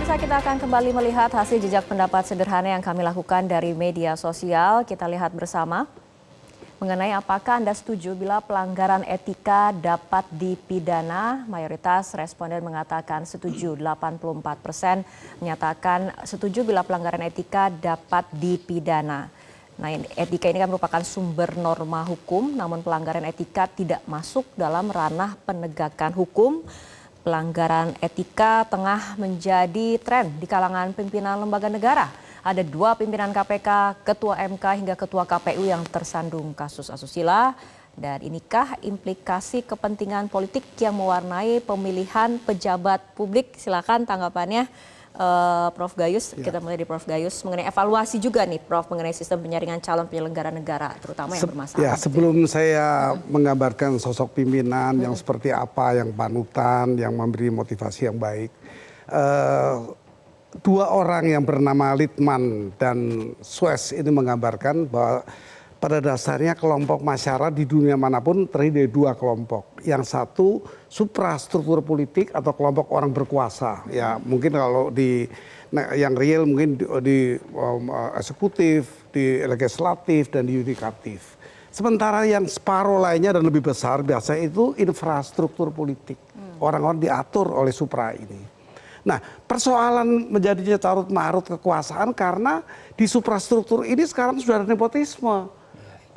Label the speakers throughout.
Speaker 1: Pemirsa, kita akan kembali melihat hasil jejak pendapat sederhana yang kami lakukan dari media sosial. Kita lihat bersama mengenai apakah Anda setuju bila pelanggaran etika dapat dipidana. Mayoritas responden mengatakan setuju, 84% menyatakan setuju bila pelanggaran etika dapat dipidana. Nah, etika ini kan merupakan sumber norma hukum, namun pelanggaran etika tidak masuk dalam ranah penegakan hukum. Pelanggaran etika tengah menjadi tren di kalangan pimpinan lembaga negara. Ada 2 pimpinan KPK, Ketua MK hingga Ketua KPU yang tersandung kasus asusila. Dan inikah implikasi kepentingan politik yang mewarnai pemilihan pejabat publik? Silakan tanggapannya Prof. Gayus. Ya. Kita mulai di Prof. Gayus mengenai evaluasi juga nih Prof mengenai sistem penyaringan calon penyelenggara negara terutama yang bermasalah.
Speaker 2: Ya, sebelum saya menggambarkan sosok pimpinan yang seperti apa, yang panutan, yang memberi motivasi yang baik. 2 orang yang bernama Littman dan Suez ini menggambarkan bahwa pada dasarnya kelompok masyarakat di dunia manapun terdiri dari 2 kelompok. Yang satu suprastruktur politik atau kelompok orang berkuasa. Ya mungkin kalau di yang real mungkin di eksekutif, di legislatif dan di yudikatif. Sementara yang separuh lainnya dan lebih besar biasanya itu infrastruktur politik. Orang-orang diatur oleh supra ini. Nah, persoalan menjadinya carut marut kekuasaan karena di suprastruktur ini sekarang sudah ada nepotisme.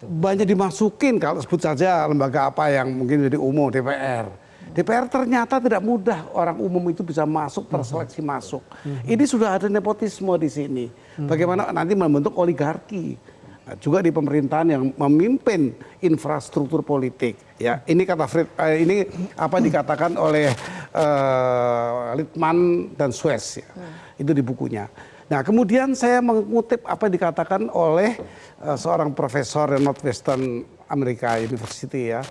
Speaker 2: Banyak dimasukin, kalau sebut saja lembaga apa yang mungkin jadi umum, DPR. DPR ternyata tidak mudah orang umum itu bisa masuk, terseleksi masuk. Ini sudah ada nepotisme di sini. Bagaimana nanti membentuk oligarki. Nah, juga di pemerintahan yang memimpin infrastruktur politik. Ya, ini kata ini apa dikatakan oleh Littman dan Suez. Ya. Itu di bukunya. Nah, kemudian saya mengutip apa yang dikatakan oleh seorang profesor di Northwestern America University ya,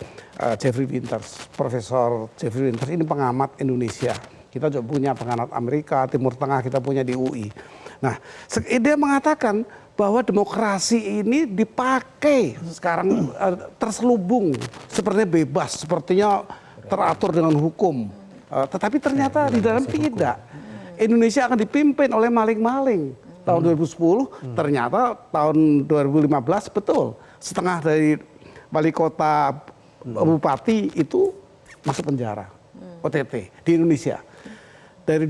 Speaker 2: Jeffrey Winters. Profesor Jeffrey Winters ini pengamat Indonesia. Kita juga punya pengamat Amerika, Timur Tengah kita punya di UI. Nah, dia mengatakan bahwa demokrasi ini dipakai sekarang terselubung, sepertinya bebas, sepertinya teratur dengan hukum. Tetapi ternyata di dalam tidak. Indonesia akan dipimpin oleh maling-maling. Tahun 2010 ternyata tahun 2015 betul setengah dari wali kota bupati itu masuk penjara OTT di Indonesia. Dari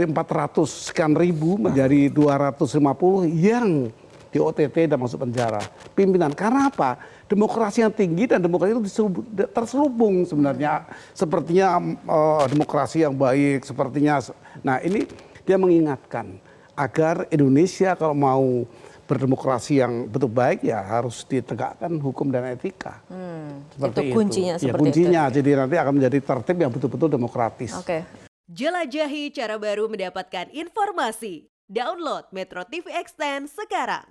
Speaker 2: 400 sekian ribu menjadi 250 yang di OTT dan masuk penjara. Pimpinan karena apa? Demokrasi yang tinggi dan demokrasi itu terselubung sebenarnya. Sepertinya demokrasi yang baik, sepertinya. Nah ini dia mengingatkan agar Indonesia kalau mau berdemokrasi yang betul baik ya harus ditegakkan hukum dan etika.
Speaker 1: Itu kuncinya
Speaker 2: itu.
Speaker 1: Seperti
Speaker 2: ya, kuncinya.
Speaker 1: itu.
Speaker 2: Jadi nanti akan menjadi tertib yang betul-betul demokratis.
Speaker 1: Oke.
Speaker 3: Jelajahi cara baru mendapatkan informasi. Download Metro TV Extend sekarang.